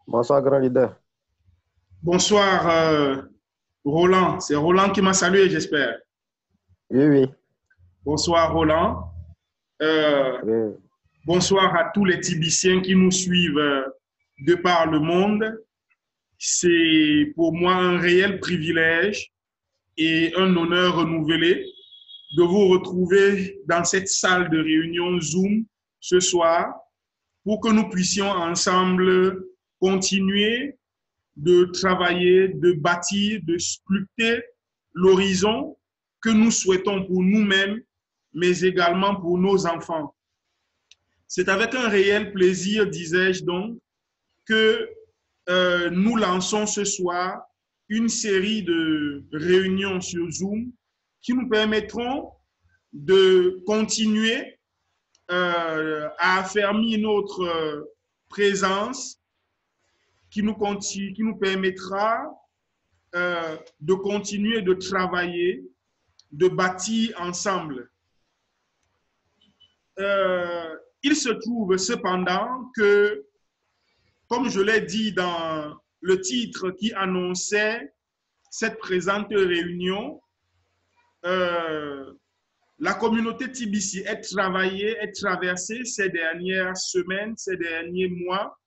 Bonsoir, grand leader. Bonsoir, Roland. C'est Roland qui m'a salué, j'espère. Oui, oui. Bonsoir, Roland. Oui. Bonsoir à tous les Tibiciens qui nous suivent de par le monde. C'est pour moi un réel privilège et un honneur renouvelé de vous retrouver dans cette salle de réunion Zoom ce soir pour que nous puissions ensemble continuer de travailler, de bâtir, de sculpter l'horizon que nous souhaitons pour nous-mêmes, mais également pour nos enfants. C'est avec un réel plaisir, disais-je donc, que nous lançons ce soir une série de réunions sur Zoom qui nous permettront de continuer à affermir notre présence, qui nous permettra de continuer de travailler, de bâtir ensemble. Il se trouve cependant que, comme je l'ai dit dans le titre qui annonçait cette présente réunion, la communauté TBC est traversée ces dernières semaines, ces derniers mois,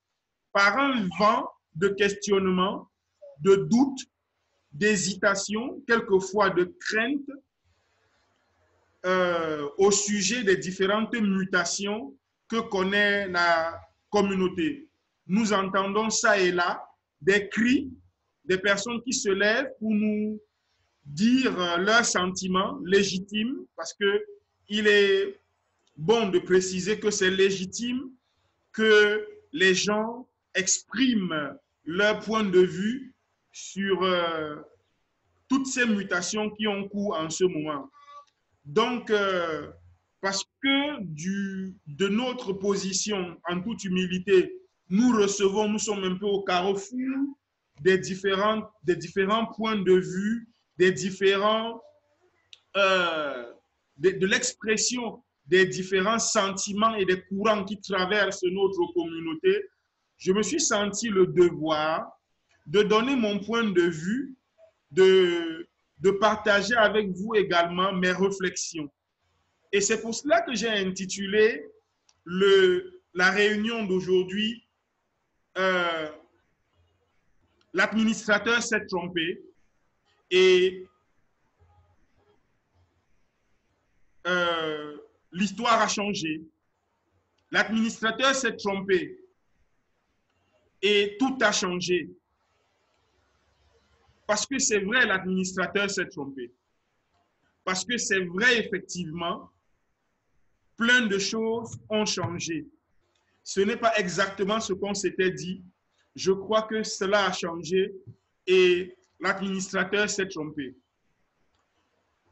par un vent de questionnement, de doute, d'hésitation, quelquefois de crainte au sujet des différentes mutations que connaît la communauté. Nous entendons ça et là des cris, des personnes qui se lèvent pour nous dire leurs sentiments légitimes, parce qu'il est bon de préciser que c'est légitime que les gens expriment leur point de vue sur toutes ces mutations qui ont cours en ce moment. Donc, parce que de notre position, en toute humilité, nous sommes un peu au carrefour des différents points de vue, des différents, de l'expression des différents sentiments et des courants qui traversent notre communauté. Je me suis senti le devoir de donner mon point de vue, de partager avec vous également mes réflexions. Et c'est pour cela que j'ai intitulé la réunion d'aujourd'hui l'administrateur s'est trompé et l'histoire a changé. L'administrateur s'est trompé et tout a changé. Parce que c'est vrai, l'administrateur s'est trompé. Parce que c'est vrai, effectivement, plein de choses ont changé. Ce n'est pas exactement ce qu'on s'était dit. Je crois que cela a changé et l'administrateur s'est trompé.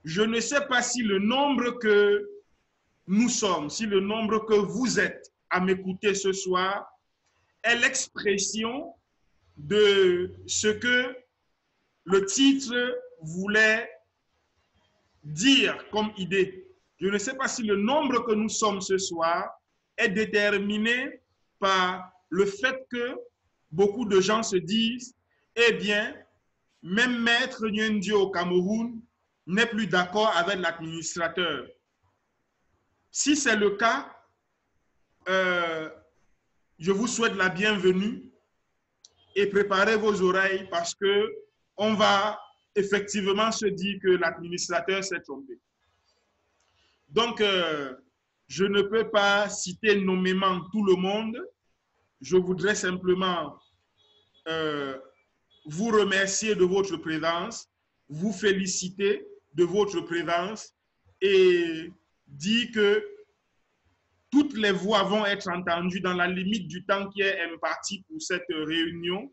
Je ne sais pas si le nombre que nous sommes, si le nombre que vous êtes à m'écouter ce soir est l'expression de ce que le titre voulait dire comme idée. Je ne sais pas si le nombre que nous sommes ce soir est déterminé par le fait que beaucoup de gens se disent, eh bien, même Maître Nyendio au Cameroun n'est plus d'accord avec l'administrateur. Si c'est le cas, je vous souhaite la bienvenue et préparez vos oreilles parce qu'on va effectivement se dire que l'administrateur s'est trompé. Donc, je ne peux pas citer nommément tout le monde. Je voudrais simplement vous remercier de votre présence, vous féliciter de votre présence et dire que toutes les voix vont être entendues dans la limite du temps qui est imparti pour cette réunion.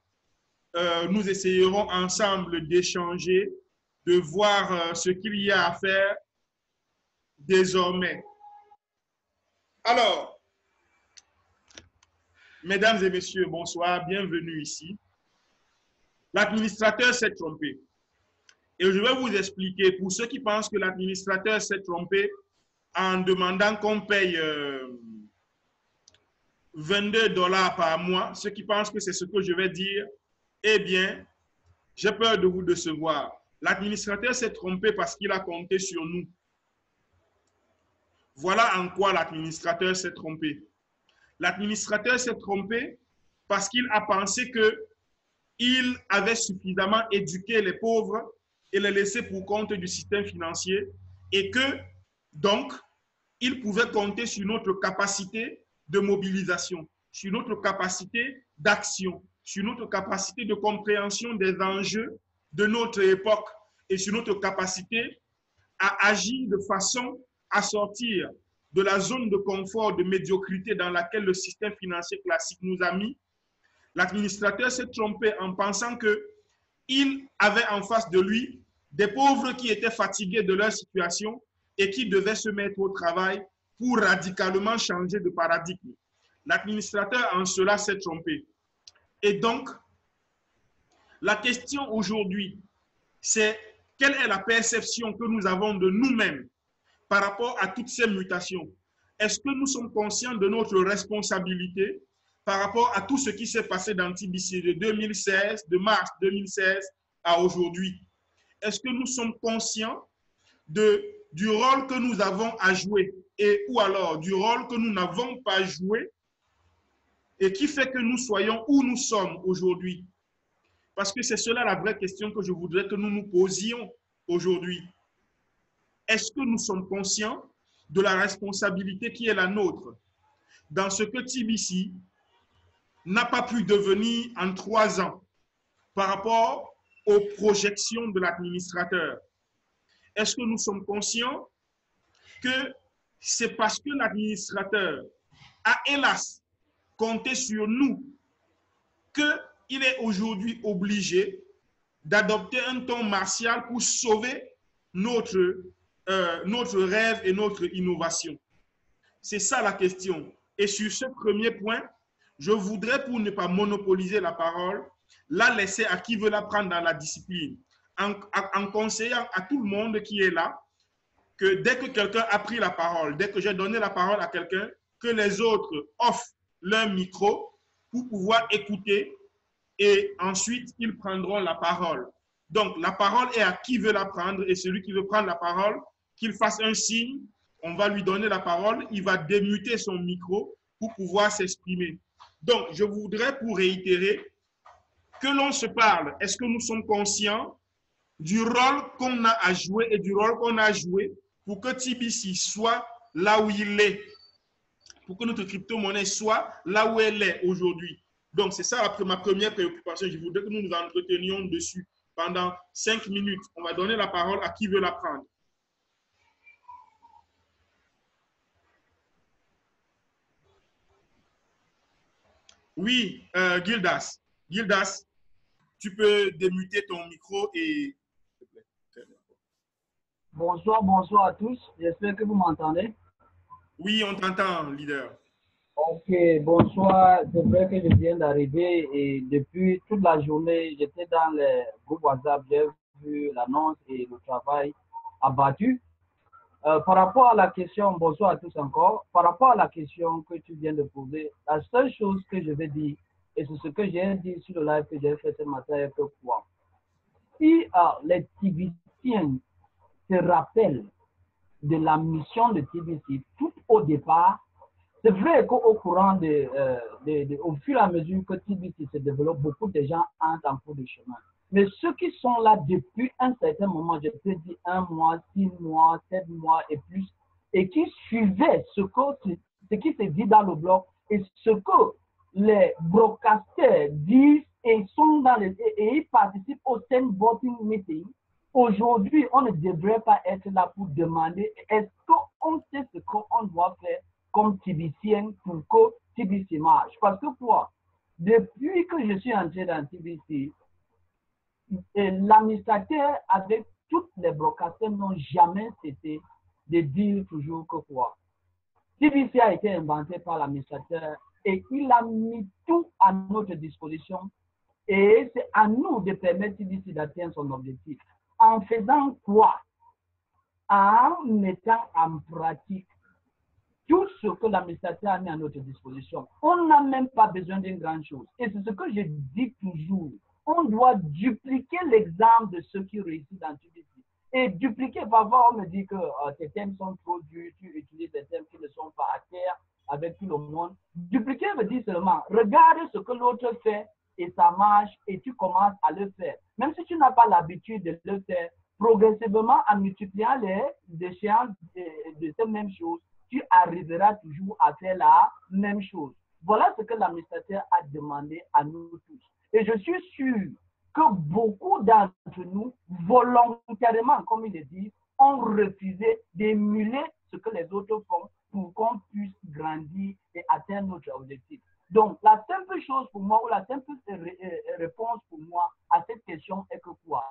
Nous essayerons ensemble d'échanger, de voir ce qu'il y a à faire désormais. Alors, mesdames et messieurs, bonsoir, bienvenue ici. L'administrateur s'est trompé. Et je vais vous expliquer, pour ceux qui pensent que l'administrateur s'est trompé en demandant qu'on paye 22 $ par mois, ceux qui pensent que c'est ce que je vais dire, eh bien, j'ai peur de vous décevoir. L'administrateur s'est trompé parce qu'il a compté sur nous. Voilà en quoi l'administrateur s'est trompé. L'administrateur s'est trompé parce qu'il a pensé qu'il avait suffisamment éduqué les pauvres et les laissé pour compte du système financier et que, donc, il pouvait compter sur notre capacité de mobilisation, sur notre capacité d'action, sur notre capacité de compréhension des enjeux de notre époque et sur notre capacité à agir de façon à sortir de la zone de confort, de médiocrité dans laquelle le système financier classique nous a mis. L'administrateur s'est trompé en pensant qu'il avait en face de lui des pauvres qui étaient fatigués de leur situation et qui devaient se mettre au travail pour radicalement changer de paradigme. L'administrateur en cela s'est trompé. Et donc, la question aujourd'hui, c'est quelle est la perception que nous avons de nous-mêmes par rapport à toutes ces mutations? Est-ce que nous sommes conscients de notre responsabilité par rapport à tout ce qui s'est passé dans TBC de 2016, de mars 2016 à aujourd'hui? Est-ce que nous sommes conscients du rôle que nous avons à jouer et ou alors du rôle que nous n'avons pas joué et qui fait que nous soyons où nous sommes aujourd'hui? Parce que c'est cela la vraie question que je voudrais que nous nous posions aujourd'hui. Est-ce que nous sommes conscients de la responsabilité qui est la nôtre dans ce que TBC n'a pas pu devenir en 3 ans par rapport aux projections de l'administrateur? Est-ce que nous sommes conscients que c'est parce que l'administrateur a hélas compté sur nous qu'il est aujourd'hui obligé d'adopter un ton martial pour sauver notre rêve et notre innovation? C'est ça la question. Et sur ce premier point, je voudrais, pour ne pas monopoliser la parole, la laisser à qui veut la prendre dans la discipline, en conseillant à tout le monde qui est là que dès que quelqu'un a pris la parole, dès que j'ai donné la parole à quelqu'un, que les autres offrent leur micro pour pouvoir écouter et ensuite ils prendront la parole. Donc la parole est à qui veut la prendre et celui qui veut prendre la parole, qu'il fasse un signe, on va lui donner la parole, il va démuter son micro pour pouvoir s'exprimer. Donc je voudrais, pour réitérer, que l'on se parle. Est-ce que nous sommes conscients du rôle qu'on a à jouer et du rôle qu'on a joué pour que TBC soit là où il est, pour que notre crypto-monnaie soit là où elle est aujourd'hui? Donc, c'est ça ma première préoccupation. Je voudrais que nous nous entretenions dessus pendant 5 minutes. On va donner la parole à qui veut la prendre. Oui, Gildas. Gildas, tu peux démuter ton micro et... Bonsoir, bonsoir à tous. J'espère que vous m'entendez. Oui, on t'entend, leader. Ok, bonsoir. C'est vrai que je viens d'arriver et depuis toute la journée, j'étais dans le groupe WhatsApp, j'ai vu l'annonce et le travail abattu. Par rapport à la question, bonsoir à tous encore. Par rapport à la question que tu viens de poser, la seule chose que je vais dire, et c'est ce que j'ai dit sur le live que j'ai fait ce matin, est que quoi? Si les Tibiciens se rappellent de la mission de TBC tout au départ, c'est vrai qu'au courant au fur et à mesure que TBC se développe, beaucoup de gens entrent en cours de chemin. Mais ceux qui sont là depuis un certain moment, je peux dire 1 mois, 6 mois, 7 mois et plus, et qui suivaient ce qui se dit dans le blog et ce que les broadcasters disent et ils participent au same voting meeting. Aujourd'hui, on ne devrait pas être là pour demander est-ce qu'on sait ce qu'on doit faire comme TBCien pour que TBC marche. Parce que quoi? Depuis que je suis entré dans TBC, l'administrateur avec toutes les broadcasters n'ont jamais cessé de dire toujours que quoi? TBC a été inventé par l'administrateur et il a mis tout à notre disposition et c'est à nous de permettre TBC d'atteindre son objectif. en faisant quoi? En mettant en pratique tout ce que l'administrateur a mis à notre disposition. On n'a même pas besoin d'une grande chose. Et c'est ce que je dis toujours. On doit dupliquer l'exemple de ceux qui réussissent dans TBC. Et dupliquer, parfois on me dit que tes thèmes sont trop durs, tu utilises des thèmes qui ne sont pas à terre avec tout le monde. Dupliquer veut dire seulement, regarde ce que l'autre fait et ça marche et tu commences à le faire. Même si tu n'as pas l'habitude de le faire, progressivement en multipliant les échéances de cette même chose, tu arriveras toujours à faire la même chose. Voilà ce que l'administrateur a demandé à nous tous. Et je suis sûr que beaucoup d'entre nous, volontairement, comme il le dit, ont refusé d'émuler ce que les autres font pour qu'on puisse grandir et atteindre notre objectif. Donc, la simple chose pour moi, ou la simple réponse pour moi à cette question est que quoi?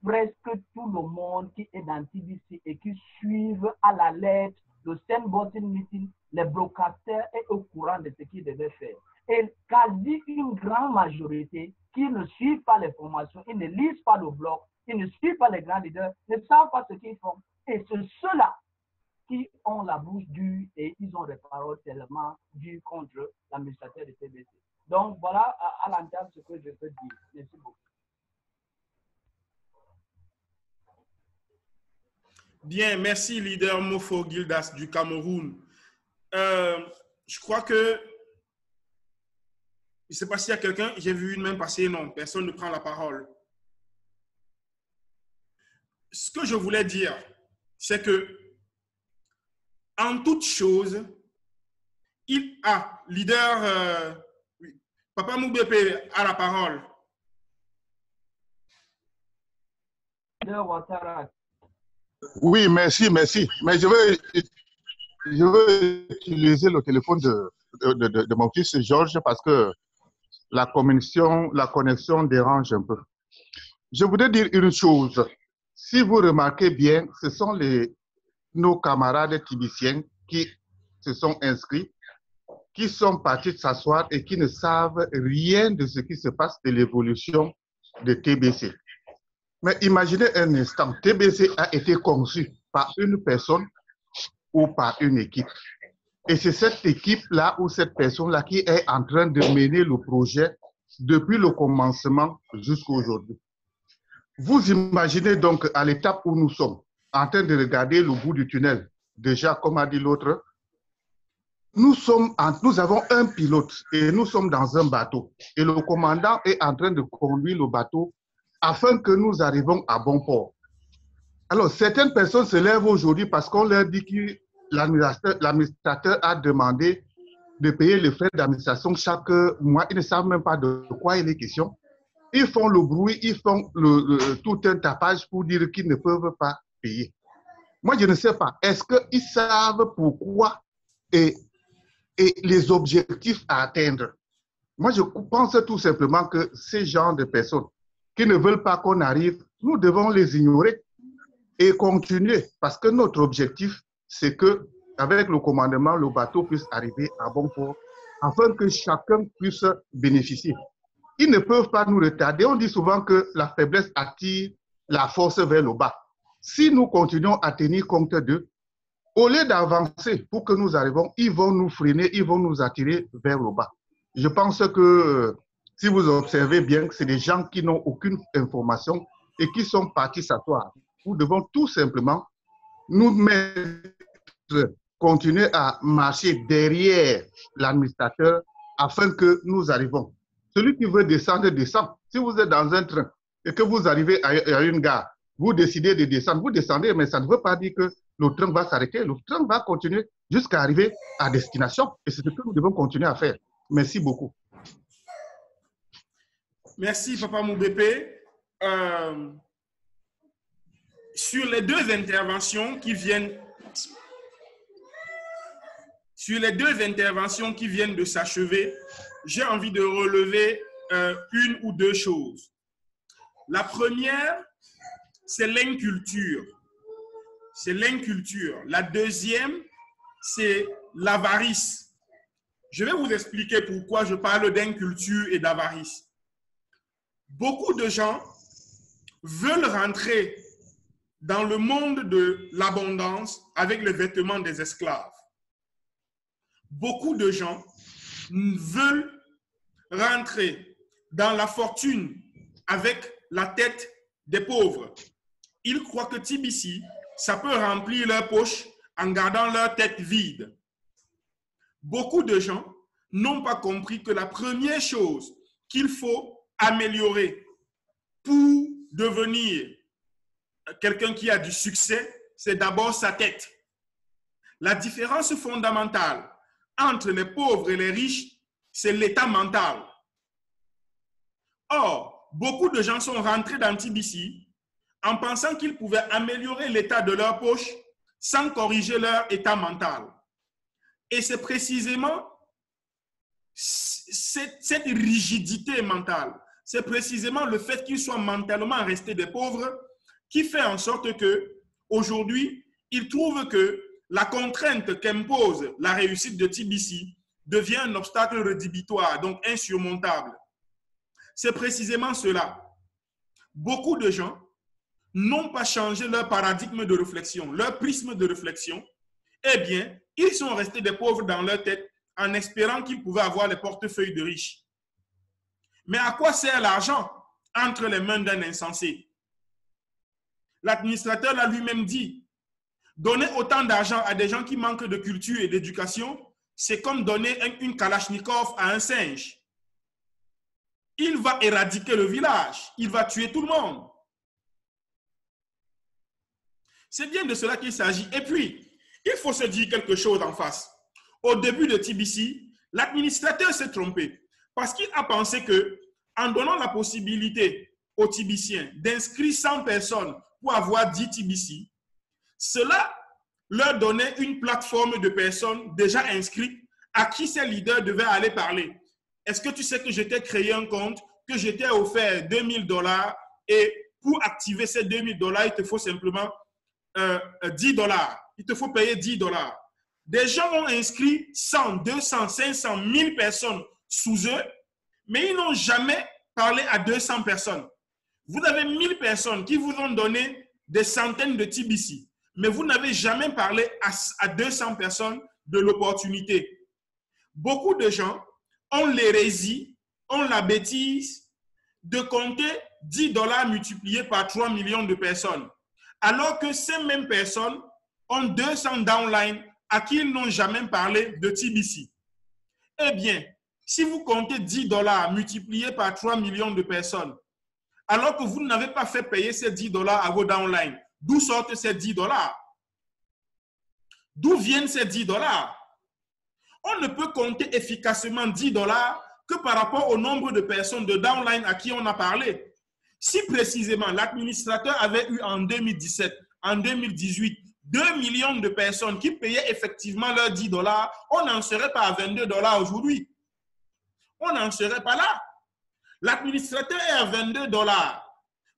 Presque tout le monde qui est dans TBC et qui suivent à la lettre le Sandboxing Meeting, les broadcasters est au courant de ce qu'ils devaient faire. Et quasi une grande majorité qui ne suivent pas les formations, ils ne lisent pas le blog, ils ne suivent pas les grands leaders, ne savent pas ce qu'ils font. Et c'est ceux-là qui ont la bouche dure et ils ont des paroles tellement dures contre l'administrateur de TBC. Donc voilà à l'entame ce que je peux dire. Merci beaucoup. Bien, merci, leader Mofo Gildas du Cameroun. Je crois que, je ne sais pas s'il y a quelqu'un, j'ai vu une main passer, non, personne ne prend la parole. Ce que je voulais dire, c'est que, en toute chose, leader, oui, Papa Moubépé a la parole. Leader Ouattara. Oui, merci. Mais je veux utiliser le téléphone de mon fils Georges parce que la connexion dérange un peu. Je voudrais dire une chose. Si vous remarquez bien, ce sont nos camarades tibiciens qui se sont inscrits, qui sont partis s'asseoir et qui ne savent rien de ce qui se passe de l'évolution de TBC. Mais imaginez un instant, TBC a été conçu par une personne ou par une équipe. Et c'est cette équipe-là ou cette personne-là qui est en train de mener le projet depuis le commencement jusqu'à aujourd'hui. Vous imaginez donc à l'étape où nous sommes, en train de regarder le bout du tunnel. Déjà, comme a dit l'autre, nous avons un pilote et nous sommes dans un bateau. Et le commandant est en train de conduire le bateau afin que nous arrivions à bon port. Alors, certaines personnes se lèvent aujourd'hui parce qu'on leur dit que l'administrateur a demandé de payer les frais d'administration chaque mois. Ils ne savent même pas de quoi il est question. Ils font le bruit, ils font tout un tapage pour dire qu'ils ne peuvent pas payer. Moi, je ne sais pas. Est-ce qu'ils savent pourquoi et les objectifs à atteindre? Moi, je pense tout simplement que ces genres de personnes qui ne veulent pas qu'on arrive, nous devons les ignorer et continuer parce que notre objectif, c'est que avec le commandement, le bateau puisse arriver à bon port afin que chacun puisse bénéficier. Ils ne peuvent pas nous retarder. On dit souvent que la faiblesse attire la force vers le bas. Si nous continuons à tenir compte d'eux, au lieu d'avancer pour que nous arrivions, ils vont nous freiner, ils vont nous attirer vers le bas. Je pense que si vous observez bien, c'est des gens qui n'ont aucune information et qui sont partis s'asseoir. Nous devons tout simplement nous mettre, continuer à marcher derrière l'administrateur afin que nous arrivons. Celui qui veut descendre, descend. Si vous êtes dans un train et que vous arrivez à une gare, vous décidez de descendre, vous descendez, mais ça ne veut pas dire que le train va s'arrêter. Le train va continuer jusqu'à arriver à destination. Et c'est ce que nous devons continuer à faire. Merci beaucoup. Merci, Papa Moubépé. Sur les deux interventions qui viennent de s'achever, j'ai envie de relever une ou deux choses. La première, c'est l'inculture. C'est l'inculture. La deuxième, c'est l'avarice. Je vais vous expliquer pourquoi je parle d'inculture et d'avarice. Beaucoup de gens veulent rentrer dans le monde de l'abondance avec les vêtements des esclaves. Beaucoup de gens veulent rentrer dans la fortune avec la tête des pauvres. Ils croient que TBC, ça peut remplir leur poche en gardant leur tête vide. Beaucoup de gens n'ont pas compris que la première chose qu'il faut améliorer pour devenir quelqu'un qui a du succès, c'est d'abord sa tête. La différence fondamentale entre les pauvres et les riches, c'est l'état mental. Or, beaucoup de gens sont rentrés dans TBC en pensant qu'ils pouvaient améliorer l'état de leur poche sans corriger leur état mental. Et c'est précisément cette rigidité mentale, c'est précisément le fait qu'ils soient mentalement restés des pauvres qui fait en sorte que aujourd'hui, ils trouvent que la contrainte qu'impose la réussite de TBC devient un obstacle rédhibitoire, donc insurmontable. C'est précisément cela. Beaucoup de gens n'ont pas changé leur paradigme de réflexion, leur prisme de réflexion. Eh bien, ils sont restés des pauvres dans leur tête en espérant qu'ils pouvaient avoir les portefeuilles de riches. Mais à quoi sert l'argent entre les mains d'un insensé? L'administrateur l'a lui-même dit. Donner autant d'argent à des gens qui manquent de culture et d'éducation, c'est comme donner une Kalachnikov à un singe. Il va éradiquer le village, il va tuer tout le monde. C'est bien de cela qu'il s'agit. Et puis, il faut se dire quelque chose en face. Au début de TBC, l'administrateur s'est trompé parce qu'il a pensé que, en donnant la possibilité aux TBCiens d'inscrire 100 personnes pour avoir 10 TBC, cela leur donnait une plateforme de personnes déjà inscrites à qui ces leaders devaient aller parler. Est-ce que tu sais que je t'ai créé un compte, que je t'ai offert $2000 et pour activer ces $2000, il te faut simplement $10. Il te faut payer $10. Des gens ont inscrit 100, 200, 500, 1000 personnes sous eux, mais ils n'ont jamais parlé à 200 personnes. Vous avez 1000 personnes qui vous ont donné des centaines de TBC, mais vous n'avez jamais parlé à 200 personnes de l'opportunité. Beaucoup de gens ont l'hérésie, ont la bêtise de compter $10 multipliés par 3 millions de personnes, alors que ces mêmes personnes ont 200 downlines à qui ils n'ont jamais parlé de TBC. Eh bien, si vous comptez $10 multipliés par 3 millions de personnes, alors que vous n'avez pas fait payer ces $10 à vos downlines, d'où sortent ces $10? D'où viennent ces $10? On ne peut compter efficacement $10 que par rapport au nombre de personnes de downline à qui on a parlé. Si précisément l'administrateur avait eu en 2017, en 2018, 2 millions de personnes qui payaient effectivement leurs $10, on n'en serait pas à $22 aujourd'hui. On n'en serait pas là. L'administrateur est à $22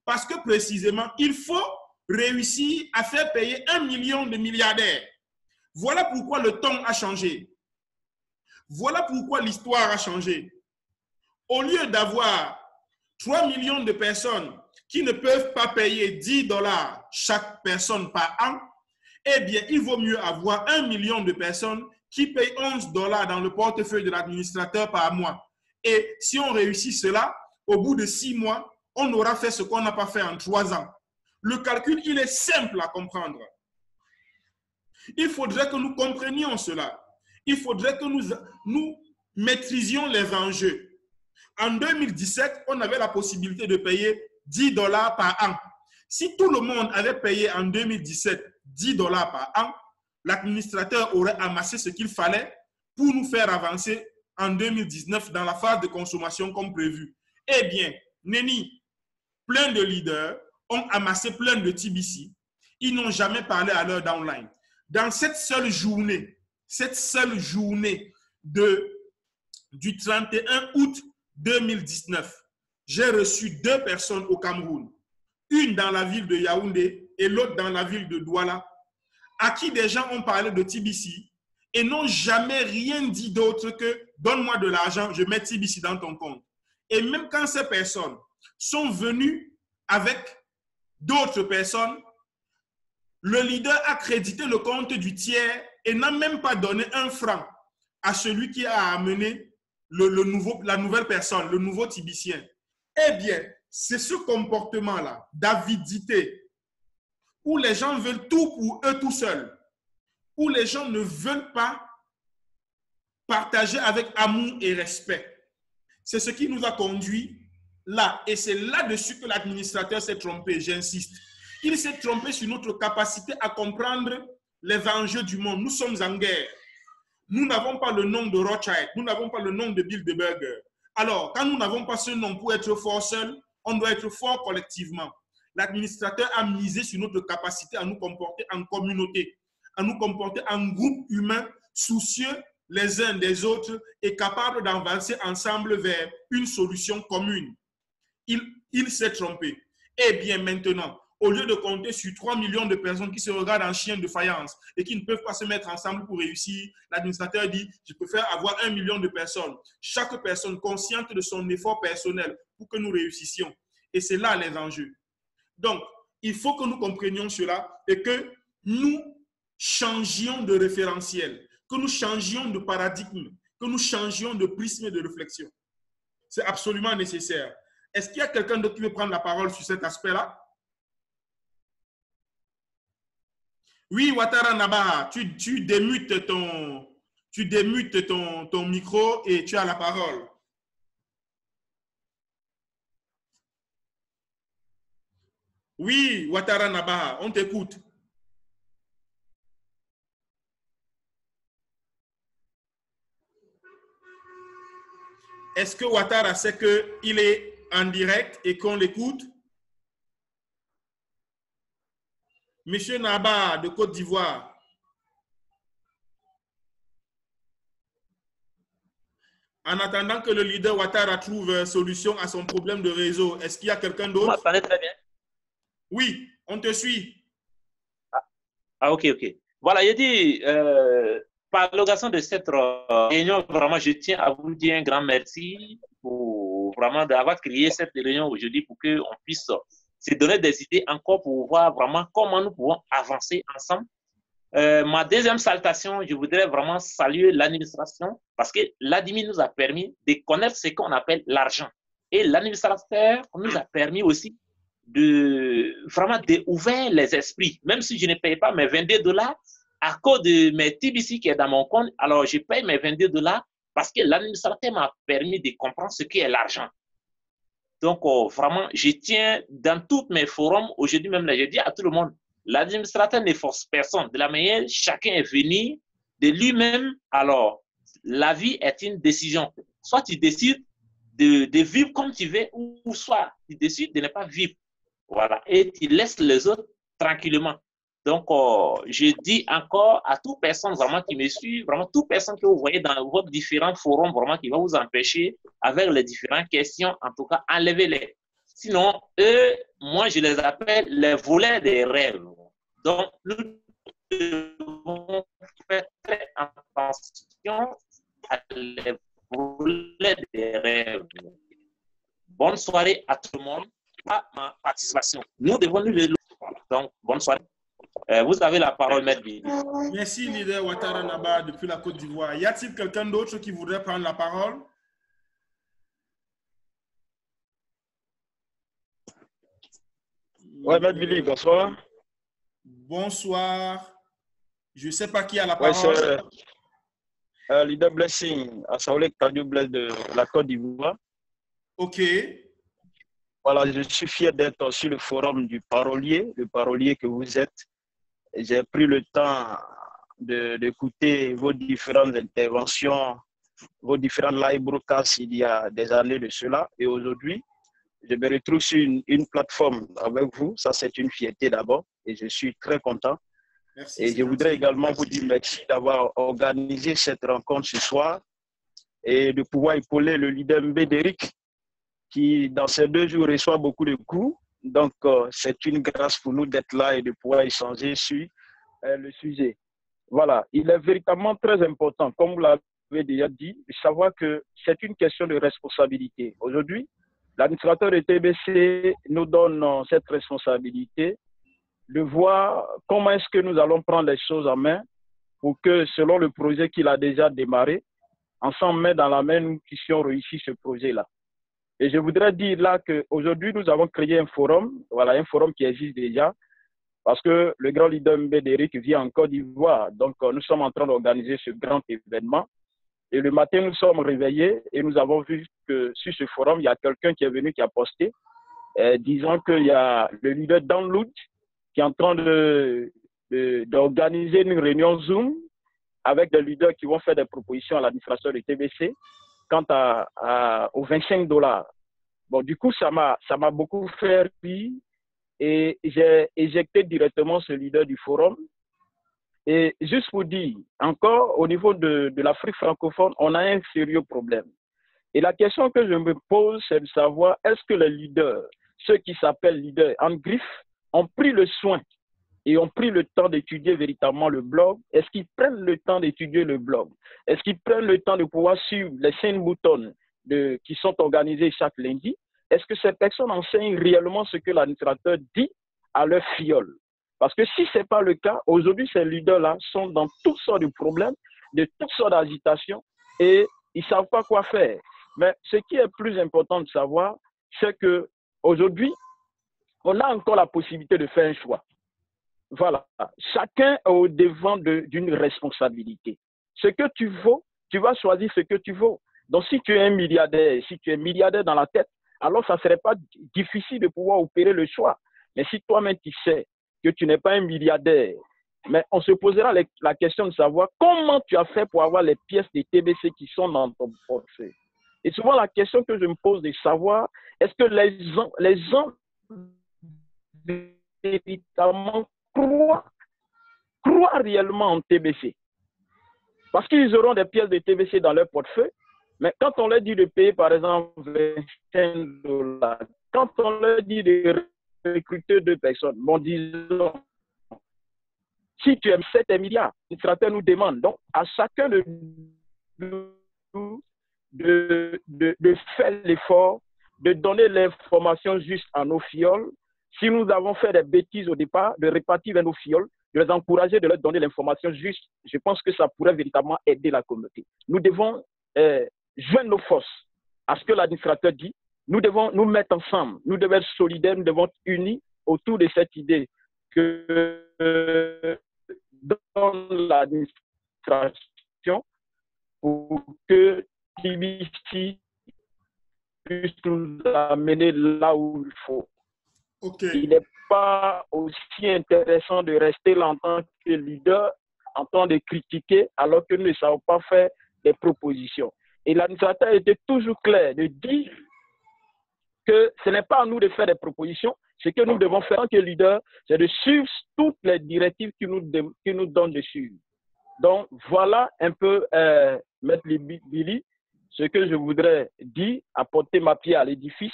parce que précisément, il faut réussir à faire payer 1 million de milliardaires. Voilà pourquoi le ton a changé. Voilà pourquoi l'histoire a changé. Au lieu d'avoir 3 millions de personnes qui ne peuvent pas payer $10 chaque personne par an, eh bien, il vaut mieux avoir 1 million de personnes qui payent $11 dans le portefeuille de l'administrateur par mois. Et si on réussit cela, au bout de 6 mois, on aura fait ce qu'on n'a pas fait en 3 ans. Le calcul, il est simple à comprendre. Il faudrait que nous comprenions cela. Il faudrait que nous maîtrisions les enjeux. En 2017, on avait la possibilité de payer $10 par an. Si tout le monde avait payé en 2017 $10 par an, l'administrateur aurait amassé ce qu'il fallait pour nous faire avancer en 2019 dans la phase de consommation comme prévu. Eh bien, Nenni, plein de leaders ont amassé plein de TBC. Ils n'ont jamais parlé à leur downline. Dans cette seule journée du 31 août 2019, j'ai reçu 2 personnes au Cameroun, une dans la ville de Yaoundé et l'autre dans la ville de Douala, à qui des gens ont parlé de TBC et n'ont jamais rien dit d'autre que « donne-moi de l'argent, je mets TBC dans ton compte ». Et même quand ces personnes sont venues avec d'autres personnes, le leader a crédité le compte du tiers et n'a même pas donné un franc à celui qui a amené la nouvelle personne, le nouveau Tibicien. Eh bien, c'est ce comportement-là d'avidité où les gens veulent tout pour eux tout seuls, où les gens ne veulent pas partager avec amour et respect. C'est ce qui nous a conduit là. Et c'est là-dessus que l'administrateur s'est trompé, j'insiste. Il s'est trompé sur notre capacité à comprendre les enjeux du monde. Nous sommes en guerre. Nous n'avons pas le nom de Rothschild. Nous n'avons pas le nom de Bilderberg. Alors, quand nous n'avons pas ce nom pour être fort seul, on doit être fort collectivement. L'administrateur a misé sur notre capacité à nous comporter en communauté, à nous comporter en groupe humain, soucieux les uns des autres et capables d'avancer ensemble vers une solution commune. Il s'est trompé. Eh bien, maintenant, au lieu de compter sur 3 millions de personnes qui se regardent en chien de faïence et qui ne peuvent pas se mettre ensemble pour réussir, l'administrateur dit, je préfère avoir 1 million de personnes, chaque personne consciente de son effort personnel pour que nous réussissions. Et c'est là les enjeux. Donc, il faut que nous comprenions cela et que nous changions de référentiel, que nous changions de paradigme, que nous changions de prisme de réflexion. C'est absolument nécessaire. Est-ce qu'il y a quelqu'un d'autre qui veut prendre la parole sur cet aspect-là? Oui, Ouattara Nabaha, tu démutes ton micro et tu as la parole. Oui, Ouattara Nabaha, on t'écoute. Est-ce que Ouattara sait qu'il est en direct et qu'on l'écoute? Monsieur Naba de Côte d'Ivoire. En attendant que le leader Ouattara trouve solution à son problème de réseau, est-ce qu'il y a quelqu'un d'autre? Vous m'entendez très bien? Oui, on te suit. Ok. Voilà, je dis, par l'occasion de cette réunion, vraiment, je tiens à vous dire un grand merci pour vraiment d'avoir créé cette réunion aujourd'hui pour qu'on puisse se donner des idées encore pour voir vraiment comment nous pouvons avancer ensemble. Ma deuxième salutation, je voudrais vraiment saluer l'administration parce que l'admin nous a permis de connaître ce qu'on appelle l'argent. Et l'administrateur nous a permis aussi vraiment d'ouvrir les esprits. Même si je ne paye pas mes 22 $, à cause de mes TBC qui est dans mon compte, alors je paye mes 22 $ parce que l'administrateur m'a permis de comprendre ce qu'est l'argent. Donc, vraiment, je tiens dans tous mes forums, aujourd'hui même, là, je dis à tout le monde, l'administrateur ne force personne. De la manière, chacun est venu de lui-même. Alors, la vie est une décision. Soit tu décides de vivre comme tu veux, ou soit tu décides de ne pas vivre. Voilà. Et tu laisses les autres tranquillement. Donc, je dis encore à toute personne vraiment qui me suit, vraiment toute personne que vous voyez dans vos différents forums, vraiment qui va vous empêcher avec les différentes questions, en tout cas, enlevez-les. Sinon, eux, moi, je les appelle les voleurs des rêves. Donc, nous devons faire très attention à les voleurs des rêves. Bonne soirée à tout le monde, à ma participation. Nous devons nous le... Donc, bonne soirée. Vous avez la parole, Maître Billy. Merci, leader Ouattara Naba depuis la Côte d'Ivoire. Y a-t-il quelqu'un d'autre qui voudrait prendre la parole? Ouais, Maître Billy, bonsoir. Bonsoir. Je ne sais pas qui a la parole. Ouais, c'est leader Blessing, à Saoulek Radio Bless de la Côte d'Ivoire. OK. Voilà, je suis fier d'être sur le forum du parolier, le parolier que vous êtes. J'ai pris le temps d'écouter vos différentes interventions, vos différents live broadcasts il y a des années de cela. Et aujourd'hui, je me retrouve sur une plateforme avec vous. Ça, c'est une fierté d'abord. Et je suis très content. Merci, et je voudrais également vous dire merci d'avoir organisé cette rencontre ce soir et de pouvoir épauler le leader Mbédéric qui, dans ces 2 jours, reçoit beaucoup de coups. Donc, c'est une grâce pour nous d'être là et de pouvoir échanger sur le sujet. Voilà, il est véritablement très important, comme vous l'avez déjà dit, de savoir que c'est une question de responsabilité. Aujourd'hui, l'administrateur de TBC nous donne cette responsabilité de voir comment est-ce que nous allons prendre les choses en main pour que, selon le projet qu'il a déjà démarré, ensemble, main dans la main, nous puissions réussir ce projet-là. Et je voudrais dire là qu'aujourd'hui, nous avons créé un forum, voilà, un forum qui existe déjà, parce que le grand leader Mbédéric vient en Côte d'Ivoire. Donc, nous sommes en train d'organiser ce grand événement. Et le matin, nous sommes réveillés et nous avons vu que sur ce forum, il y a quelqu'un qui est venu, qui a posté, disant qu'il y a le leader Download qui est en train d'organiser une réunion Zoom avec des leaders qui vont faire des propositions à l'administration de TBC quant aux $25. Bon, du coup, ça m'a beaucoup fait rire et j'ai éjecté directement ce leader du forum. Et juste pour dire, encore au niveau de l'Afrique francophone, on a un sérieux problème. Et la question que je me pose, c'est de savoir, est-ce que les leaders, ceux qui s'appellent leaders en griffe, ont pris le soin et ont pris le temps d'étudier véritablement le blog? Est-ce qu'ils prennent le temps d'étudier le blog? Est-ce qu'ils prennent le temps de pouvoir suivre les 5 boutons qui sont organisés chaque lundi? Est-ce que ces personnes enseignent réellement ce que l'administrateur dit à leur filleule? Parce que si ce n'est pas le cas, aujourd'hui, ces leaders-là sont dans toutes sortes de problèmes, de toutes sortes d'agitations, et ils ne savent pas quoi faire. Mais ce qui est plus important de savoir, c'est qu'aujourd'hui, on a encore la possibilité de faire un choix. Voilà. Chacun est au devant d'une responsabilité. Ce que tu vaux, tu vas choisir ce que tu vaux. Donc, si tu es un milliardaire, si tu es milliardaire dans la tête, alors ça ne serait pas difficile de pouvoir opérer le choix. Mais si toi-même tu sais que tu n'es pas un milliardaire, mais on se posera la question de savoir comment tu as fait pour avoir les pièces de TBC qui sont dans ton portefeuille. Et souvent, la question que je me pose est de savoir, est-ce que les gens véritablement croient réellement en TBC? Parce qu'ils auront des pièces de TBC dans leur portefeuille, mais quand on leur dit de payer, par exemple, $25, quand on leur dit de recruter 2 personnes, bon, disons, si tu aimes 7 milliards, l'administrateur nous demande donc à chacun de faire l'effort, de donner l'information juste à nos fioles. Si nous avons fait des bêtises au départ, de répartir vers nos fioles, de les encourager, de leur donner l'information juste, je pense que ça pourrait véritablement aider la communauté. Nous devons joindre nos forces à ce que l'administrateur dit. Nous devons nous mettre ensemble, nous devons être solidaires, nous devons être unis autour de cette idée que dans l'administration, pour que TBC puisse nous amener là où il faut. Okay. Il n'est pas aussi intéressant de rester là en tant que leader, en train de critiquer, alors que nous ne savons pas faire des propositions. Et l'administrateur était toujours clair de dire que ce n'est pas à nous de faire des propositions. Ce que nous devons faire en tant que leader, c'est de suivre toutes les directives qui nous donnent de suivre. Donc, voilà un peu, Maître Billy, ce que je voudrais dire, apporter ma pierre à l'édifice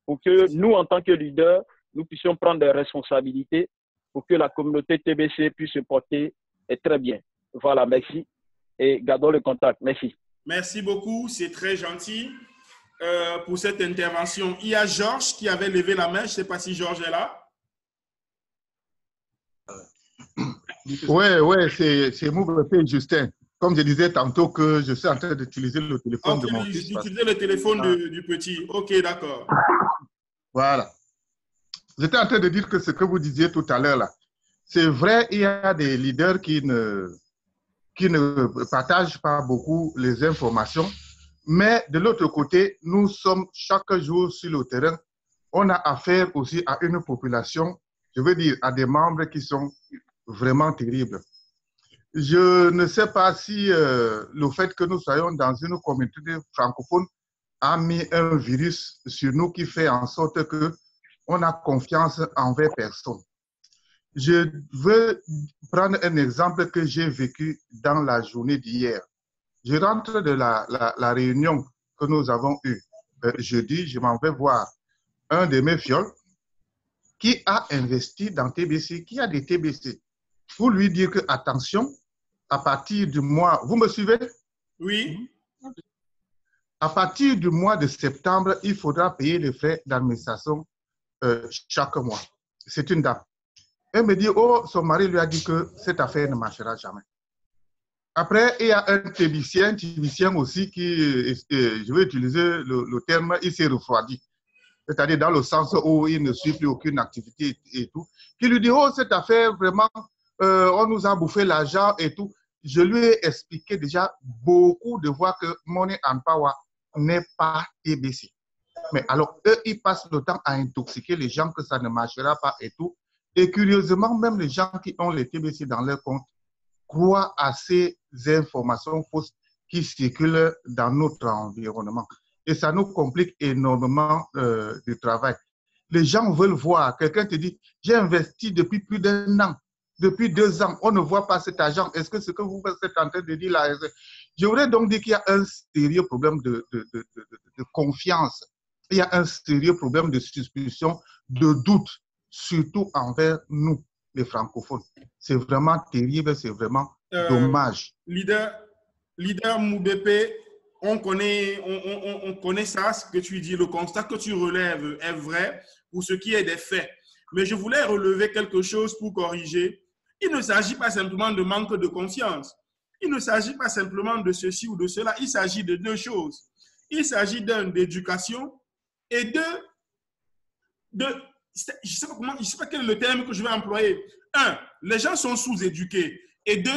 pour que nous, en tant que leaders, nous puissions prendre des responsabilités pour que la communauté TBC puisse se porter très bien. Voilà, merci. Et gardons le contact. Merci. Merci beaucoup, c'est très gentil pour cette intervention. Il y a Georges qui avait levé la main. Je ne sais pas si Georges est là. Oui, c'est Mouvre Justin. Comme je disais tantôt que je suis en train d'utiliser le téléphone de mon fils. D'utiliser le téléphone du petit. Ok, d'accord. Voilà. J'étais en train de dire que ce que vous disiez tout à l'heure là, c'est vrai, il y a des leaders qui ne partagent pas beaucoup les informations, mais de l'autre côté, nous sommes chaque jour sur le terrain. On a affaire aussi à une population, je veux dire, à des membres qui sont vraiment terribles. Je ne sais pas si le fait que nous soyons dans une communauté francophone a mis un virus sur nous qui fait en sorte que on a confiance envers personne. Je veux prendre un exemple que j'ai vécu dans la journée d'hier. Je rentre de la réunion que nous avons eue jeudi, je m'en vais voir un de mes fioles qui a investi dans TBC, qui a des TBC, pour lui dire que, attention, à partir du mois, vous me suivez? Oui. À partir du mois de septembre, il faudra payer les frais d'administration chaque mois. C'est une dame. Elle me dit, oh, son mari lui a dit que cette affaire ne marchera jamais. Après, il y a un tébicien aussi qui, je vais utiliser le terme, il s'est refroidi. C'est-à-dire dans le sens où il ne suit plus aucune activité et tout, qui lui dit, oh, cette affaire, vraiment, on nous a bouffé l'argent et tout. Je lui ai expliqué déjà beaucoup de fois que Money and Power n'est pas TBC. Mais alors, eux, ils passent le temps à intoxiquer les gens que ça ne marchera pas et tout. Et curieusement, même les gens qui ont les TBC dans leur compte croient à ces informations fausses qui circulent dans notre environnement. Et ça nous complique énormément le travail. Les gens veulent voir. Quelqu'un te dit, j'ai investi depuis plus d'1 an, depuis 2 ans, on ne voit pas cet argent. Est-ce que ce que vous êtes en train de dire là, je voudrais donc dire qu'il y a un sérieux problème de confiance. Il y a un sérieux problème de suspicion, de doute, surtout envers nous, les francophones. C'est vraiment terrible, c'est vraiment dommage. Leader Moubépé, on connaît ça, ce que tu dis, le constat que tu relèves est vrai pour ce qui est des faits. Mais je voulais relever quelque chose pour corriger. Il ne s'agit pas simplement de manque de confiance. Il ne s'agit pas simplement de ceci ou de cela. Il s'agit de 2 choses. Il s'agit d'éducation et je ne sais pas quel est le terme que je vais employer. 1, les gens sont sous-éduqués. Et 2,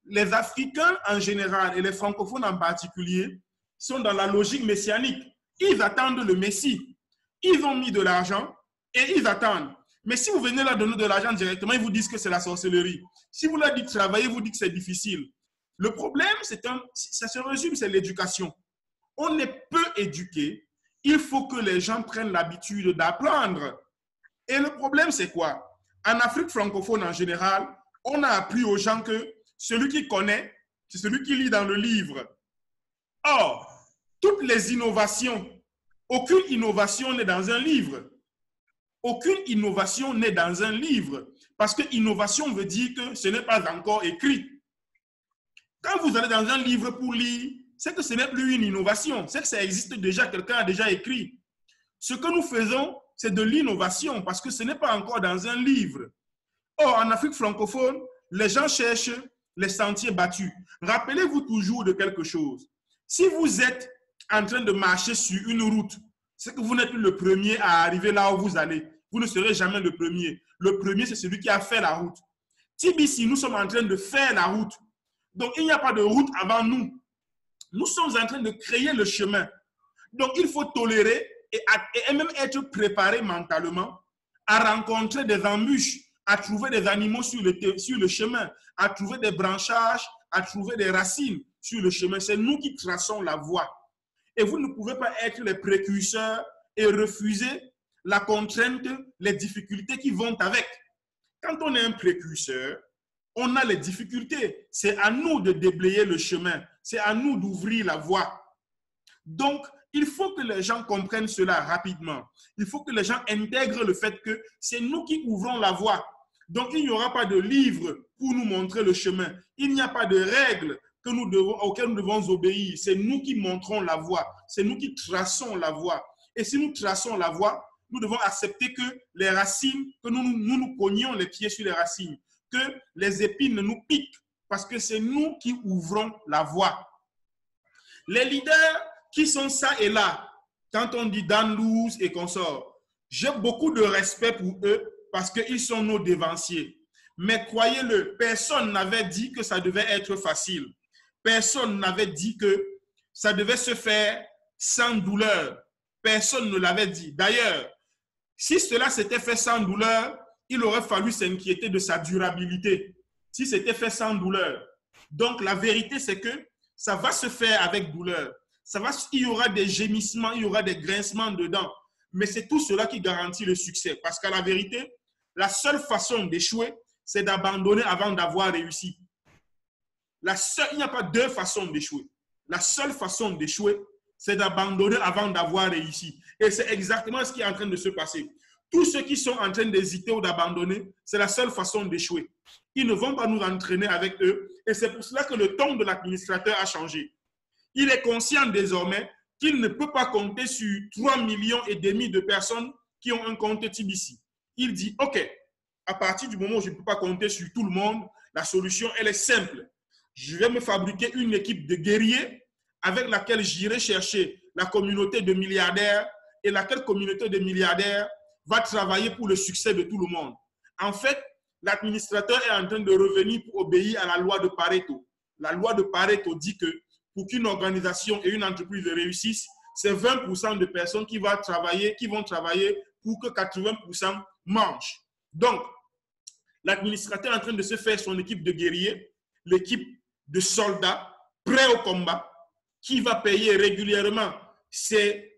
les Africains en général et les francophones en particulier sont dans la logique messianique. Ils attendent le Messie. Ils ont mis de l'argent et ils attendent. Mais si vous venez leur donner de l'argent directement, ils vous disent que c'est la sorcellerie. Si vous leur dites travailler, ils vous disent que c'est difficile. Le problème, ça se résume, c'est l'éducation. On est peu éduqué. Il faut que les gens prennent l'habitude d'apprendre. Et le problème, c'est quoi? En Afrique francophone en général, on a appris aux gens que celui qui connaît, c'est celui qui lit dans le livre. Or, toutes les innovations, aucune innovation n'est dans un livre. Aucune innovation n'est dans un livre. Parce que innovation veut dire que ce n'est pas encore écrit. Quand vous allez dans un livre pour lire, c'est que ce n'est plus une innovation. C'est que ça existe déjà, quelqu'un a déjà écrit. Ce que nous faisons, c'est de l'innovation parce que ce n'est pas encore dans un livre. Or, en Afrique francophone, les gens cherchent les sentiers battus. Rappelez-vous toujours de quelque chose. Si vous êtes en train de marcher sur une route, c'est que vous n'êtes plus le premier à arriver là où vous allez. Vous ne serez jamais le premier. Le premier, c'est celui qui a fait la route. TBC, nous sommes en train de faire la route. Donc, il n'y a pas de route avant nous. Nous sommes en train de créer le chemin. Donc, il faut tolérer et même être préparé mentalement à rencontrer des embûches, à trouver des animaux sur le chemin, à trouver des branchages, à trouver des racines sur le chemin. C'est nous qui traçons la voie. Et vous ne pouvez pas être les précurseurs et refuser la contrainte, les difficultés qui vont avec. Quand on est un précurseur, on a les difficultés. C'est à nous de déblayer le chemin. C'est à nous d'ouvrir la voie. Donc, il faut que les gens comprennent cela rapidement. Il faut que les gens intègrent le fait que c'est nous qui ouvrons la voie. Donc, il n'y aura pas de livre pour nous montrer le chemin. Il n'y a pas de règles auxquelles nous devons obéir. C'est nous qui montrons la voie. C'est nous qui traçons la voie. Et si nous traçons la voie, nous devons accepter que les racines, que nous cognions les pieds sur les racines, que les épines nous piquent, parce que c'est nous qui ouvrons la voie. Les leaders qui sont ça et là, quand on dit Dan Louz et consorts, j'ai beaucoup de respect pour eux parce qu'ils sont nos dévanciers. Mais croyez-le, personne n'avait dit que ça devait être facile. Personne n'avait dit que ça devait se faire sans douleur. Personne ne l'avait dit. D'ailleurs, si cela s'était fait sans douleur, il aurait fallu s'inquiéter de sa durabilité. Si c'était fait sans douleur. Donc, la vérité, c'est que ça va se faire avec douleur. Il y aura des gémissements, il y aura des grincements dedans. Mais c'est tout cela qui garantit le succès. Parce qu'à la vérité, la seule façon d'échouer, c'est d'abandonner avant d'avoir réussi. Il n'y a pas 2 façons d'échouer. La seule façon d'échouer, c'est d'abandonner avant d'avoir réussi. Et c'est exactement ce qui est en train de se passer. Tous ceux qui sont en train d'hésiter ou d'abandonner, c'est la seule façon d'échouer. Ils ne vont pas nous entraîner avec eux. Et c'est pour cela que le ton de l'administrateur a changé. Il est conscient désormais qu'il ne peut pas compter sur 3,5 millions de personnes qui ont un compte TBC. Il dit, OK, à partir du moment où je ne peux pas compter sur tout le monde, la solution, elle est simple. Je vais me fabriquer une équipe de guerriers avec laquelle j'irai chercher la communauté de milliardaires et laquelle communauté de milliardaires va travailler pour le succès de tout le monde. En fait, l'administrateur est en train de revenir pour obéir à la loi de Pareto. La loi de Pareto dit que pour qu'une organisation et une entreprise réussissent, c'est 20% de personnes qui vont travailler pour que 80% mangent. Donc, l'administrateur est en train de se faire son équipe de guerriers, l'équipe de soldats prêts au combat, qui va payer régulièrement ses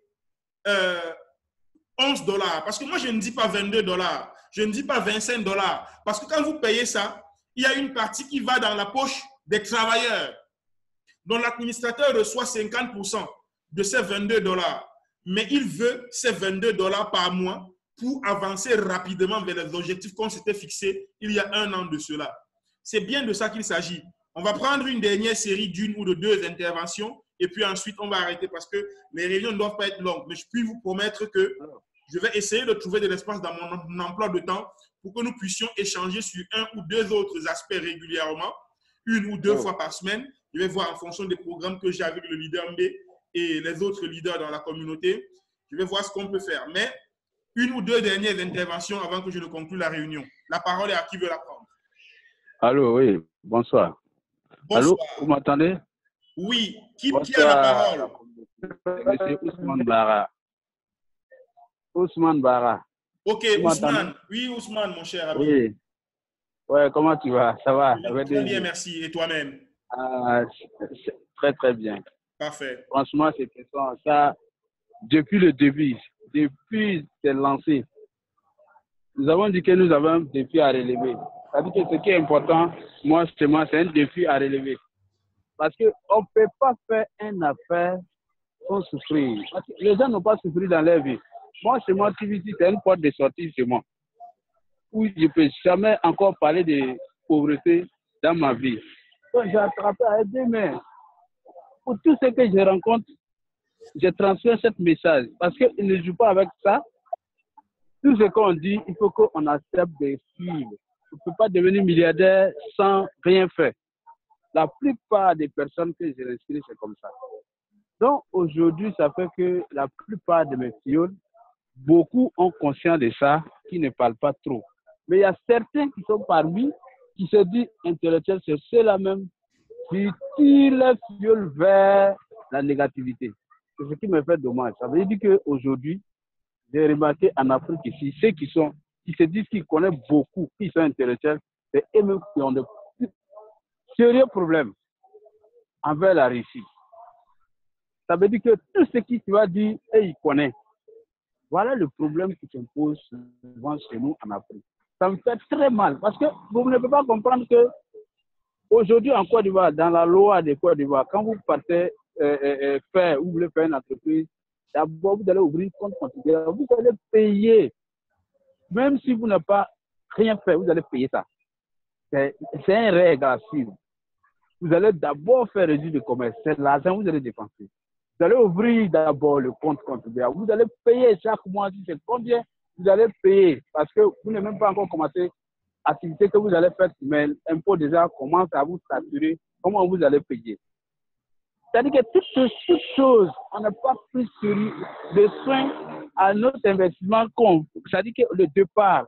11 $. Parce que moi, je ne dis pas 22 $, je ne dis pas 25 $. Parce que quand vous payez ça, il y a une partie qui va dans la poche des travailleurs. Donc, l'administrateur reçoit 50% de ces 22 $. Mais il veut ces 22 $ par mois pour avancer rapidement vers les objectifs qu'on s'était fixés il y a 1 an de cela. C'est bien de ça qu'il s'agit. On va prendre une dernière série d'1 ou de 2 interventions et puis ensuite on va arrêter parce que les réunions ne doivent pas être longues. Mais je puis vous promettre que je vais essayer de trouver de l'espace dans mon emploi de temps pour que nous puissions échanger sur 1 ou 2 autres aspects régulièrement, 1 ou 2 fois par semaine. Je vais voir en fonction des programmes que j'ai avec le leader MB et les autres leaders dans la communauté. Je vais voir ce qu'on peut faire. Mais 1 ou 2 dernières interventions avant que je ne conclue la réunion. La parole est à qui veut la prendre. Allô, oui, bonsoir. Bonsoir. Allô, vous m'entendez? Oui, qui a la parole? Monsieur Ousmane Bara. Ousmane Bara. Ok, Ousmane. Oui, Ousmane, mon cher ami. Oui. Ouais, comment tu vas? Ça va? Très bien, merci. Et toi-même? Très, très bien. Parfait. Franchement, c'était ça. Depuis le début, depuis c'est lancé, nous avons dit que nous avons un défi à relever. C'est-à-dire que ce qui est important, c'est un défi à relever. Parce qu'on ne peut pas faire une affaire sans souffrir. Parce que les gens n'ont pas souffert dans leur vie. Moi, chez moi, TVC, c'est une porte de sortie chez moi. Où je ne peux jamais encore parler de pauvreté dans ma vie. Donc, j'ai attrapé à deux mains. Pour tout ce que je rencontre, je transfère ce message. Parce qu'ils ne jouent pas avec ça. Tout ce qu'on dit, il faut qu'on accepte de suivre. On ne peut pas devenir milliardaire sans rien faire. La plupart des personnes que j'ai inscrites, c'est comme ça. Donc, aujourd'hui, ça fait que la plupart de mes filles, beaucoup ont conscience de ça, qui ne parlent pas trop. Mais il y a certains qui sont parmi, qui se disent intellectuels, c'est ceux-là même qui tirent les filles vers la négativité. C'est ce qui me fait dommage. Ça veut dire qu'aujourd'hui, j'ai remarqué en Afrique ici, ceux qui se disent qu'ils connaissent beaucoup, qui sont intellectuels, c'est eux-mêmes qui ont de sérieux problèmes envers la Russie. Ça veut dire que tout ce qui tu vas dire, ils connaissent. Voilà le problème qui se pose souvent chez nous en Afrique. Ça me fait très mal parce que vous ne pouvez pas comprendre que aujourd'hui en Côte d'Ivoire, dans la loi de Côte d'Ivoire, quand vous partez vous voulez faire une entreprise, d'abord vous allez ouvrir compte contribuable, vous allez payer. Même si vous n'avez pas rien fait, vous allez payer ça. C'est un règle à suivre. Vous allez d'abord faire réduire le commerce. C'est l'argent que vous allez dépenser. Vous allez ouvrir d'abord le compte contribuable. Vous allez payer chaque mois. Si c'est combien vous allez payer. Parce que vous n'avez même pas encore commencé l'activité que vous allez faire. Mais l'impôt déjà commence à vous saturer. Comment vous allez payer? C'est-à-dire que toutes choses, on n'a pas pris de soin à notre investissement. C'est-à-dire que le départ,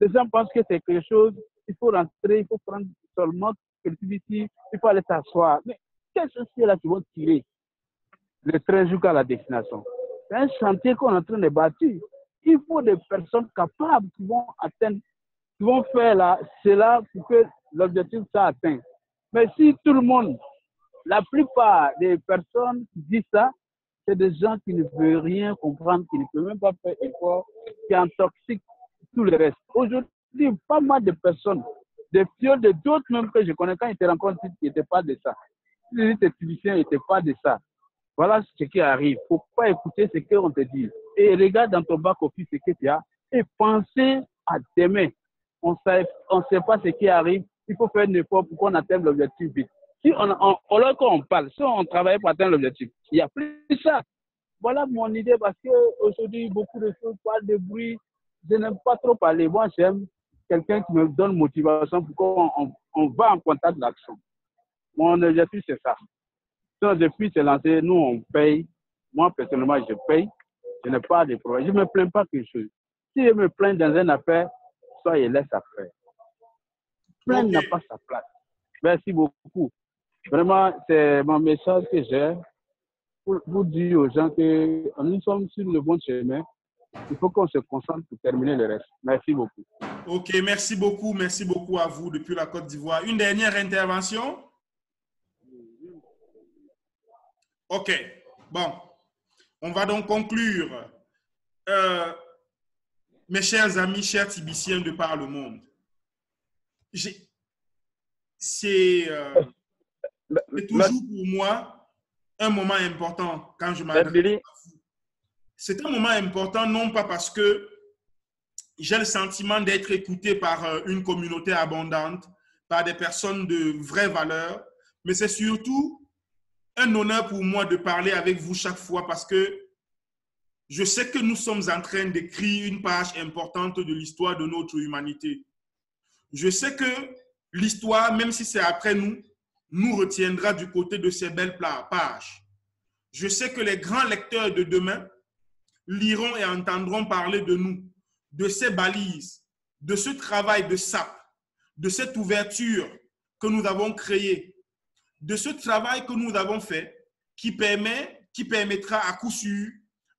les gens pensent que c'est quelque chose, il faut rentrer, il faut prendre seulement ici, il faut aller s'asseoir. Mais qu'est-ce que c'est là qui vont tirer le train jusqu'à la destination? C'est un chantier qu'on est en train de bâtir. Il faut des personnes capables qui vont atteindre, qui vont faire cela pour que l'objectif soit atteint. Mais si tout le monde, la plupart des personnes qui disent ça, c'est des gens qui ne veulent rien comprendre, qui ne peuvent même pas faire effort, qui intoxiquent tout le reste. Aujourd'hui, pas mal de personnes, des filles, d'autres même que je connais, quand ils te rencontrent, ils n'étaient pas de ça. Les physiciens n'étaient pas de ça. Voilà ce qui arrive. Il ne faut pas écouter ce qu'on te dit. Et regarde dans ton back-office ce que tu as et pensez à demain. On ne sait pas ce qui arrive. Il faut faire un effort pour qu'on atteigne l'objectif vite. Si alors qu'on parle, si on travaille pour atteindre l'objectif, il n'y a plus ça. Voilà mon idée parce qu'aujourd'hui, beaucoup de choses parlent de bruit. Je n'aime pas trop parler. Moi, j'aime quelqu'un qui me donne motivation pour qu'on va en contact de l'action. Mon objectif, c'est ça. Donc, depuis que c'est lancé, nous, on paye. Moi, personnellement, je paye. Je n'ai pas de problème. Je ne me plains pas quelque chose. Si je me plains dans une affaire, soit je laisse faire. Plaindre n'a pas sa place. Merci beaucoup. Vraiment, c'est mon message que j'ai pour dire aux gens que nous sommes sur le bon chemin. Il faut qu'on se concentre pour terminer le reste. Merci beaucoup. Ok, merci beaucoup. Merci beaucoup à vous depuis la Côte d'Ivoire. Une dernière intervention? Ok, bon. On va donc conclure. Mes chers amis, chers Tibiciens de par le monde, c'est toujours pour moi un moment important quand je m'adresse à vous. C'est un moment important non pas parce que j'ai le sentiment d'être écouté par une communauté abondante, par des personnes de vraies valeurs, mais c'est surtout un honneur pour moi de parler avec vous chaque fois parce que je sais que nous sommes en train d'écrire une page importante de l'histoire de notre humanité. Je sais que l'histoire, même si c'est après nous, nous retiendra du côté de ces belles pages. Je sais que les grands lecteurs de demain liront et entendront parler de nous, de ces balises, de ce travail de sape, de cette ouverture que nous avons créée, de ce travail que nous avons fait qui permettra à coup sûr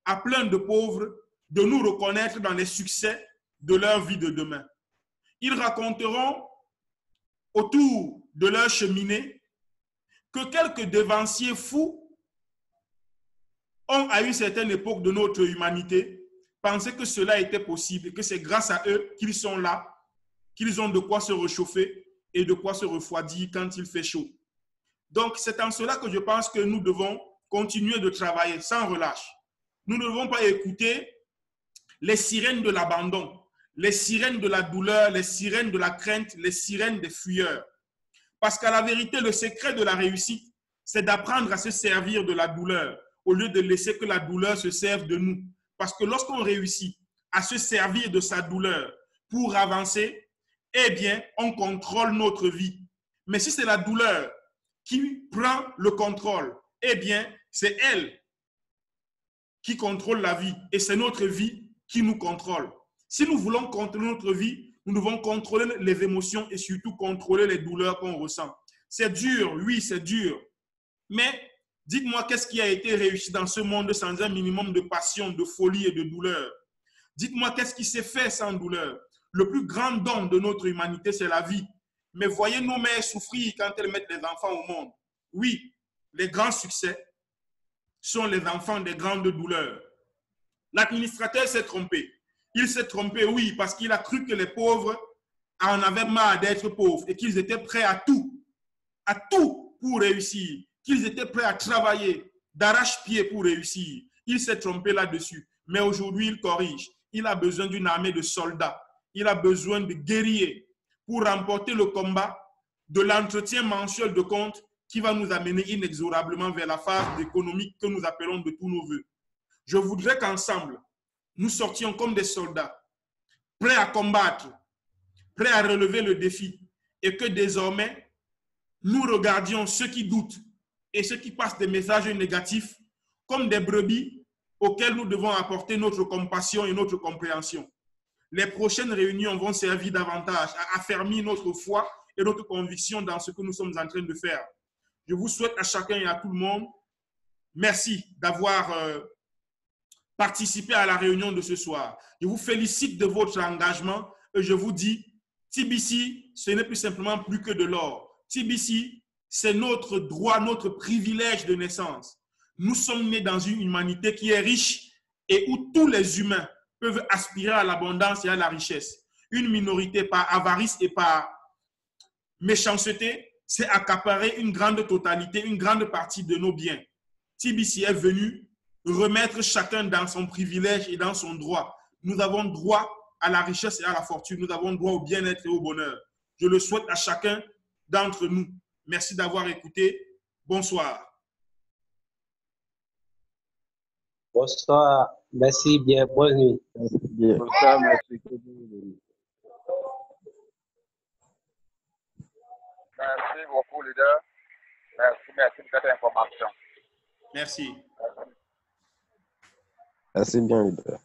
à plein de pauvres de nous reconnaître dans les succès de leur vie de demain. Ils raconteront autour de leur cheminée que quelques devanciers fous ont, à une certaine époque de notre humanité, pensé que cela était possible et que c'est grâce à eux qu'ils sont là, qu'ils ont de quoi se réchauffer et de quoi se refroidir quand il fait chaud. Donc, c'est en cela que je pense que nous devons continuer de travailler sans relâche. Nous ne devons pas écouter les sirènes de l'abandon, les sirènes de la douleur, les sirènes de la crainte, les sirènes des fuyeurs. Parce qu'à la vérité, le secret de la réussite, c'est d'apprendre à se servir de la douleur au lieu de laisser que la douleur se serve de nous. Parce que lorsqu'on réussit à se servir de sa douleur pour avancer, eh bien, on contrôle notre vie. Mais si c'est la douleur qui prend le contrôle, eh bien, c'est elle qui contrôle la vie et c'est notre vie qui nous contrôle. Si nous voulons contrôler notre vie, nous devons contrôler les émotions et surtout contrôler les douleurs qu'on ressent. C'est dur, oui, c'est dur. Mais dites-moi qu'est-ce qui a été réussi dans ce monde sans un minimum de passion, de folie et de douleur. Dites-moi qu'est-ce qui s'est fait sans douleur. Le plus grand don de notre humanité, c'est la vie. Mais voyez nos mères souffrir quand elles mettent les enfants au monde. Oui, les grands succès sont les enfants des grandes douleurs. L'administrateur s'est trompé. Il s'est trompé, oui, parce qu'il a cru que les pauvres en avaient marre d'être pauvres et qu'ils étaient prêts à tout pour réussir, qu'ils étaient prêts à travailler d'arrache-pied pour réussir. Il s'est trompé là-dessus. Mais aujourd'hui, il corrige. Il a besoin d'une armée de soldats. Il a besoin de guerriers pour remporter le combat de l'entretien mensuel de comptes qui va nous amener inexorablement vers la phase économique que nous appelons de tous nos voeux. Je voudrais qu'ensemble, nous sortions comme des soldats, prêts à combattre, prêts à relever le défi, et que désormais, nous regardions ceux qui doutent et ceux qui passent des messages négatifs comme des brebis auxquels nous devons apporter notre compassion et notre compréhension. Les prochaines réunions vont servir davantage à affermir notre foi et notre conviction dans ce que nous sommes en train de faire. Je vous souhaite à chacun et à tout le monde, merci d'avoir participé à la réunion de ce soir. Je vous félicite de votre engagement et je vous dis, TBC, ce n'est plus simplement plus que de l'or. TBC, c'est notre droit, notre privilège de naissance. Nous sommes nés dans une humanité qui est riche et où tous les humains peuvent aspirer à l'abondance et à la richesse. Une minorité par avarice et par méchanceté, c'est accaparer une grande totalité, une grande partie de nos biens. TBC est venu remettre chacun dans son privilège et dans son droit. Nous avons droit à la richesse et à la fortune. Nous avons droit au bien-être et au bonheur. Je le souhaite à chacun d'entre nous. Merci d'avoir écouté. Bonsoir. Bonsoir. Merci bien. Bonne nuit. Bonsoir, merci. Merci beaucoup, leader. Merci de cette information. Merci. Merci bien, leader.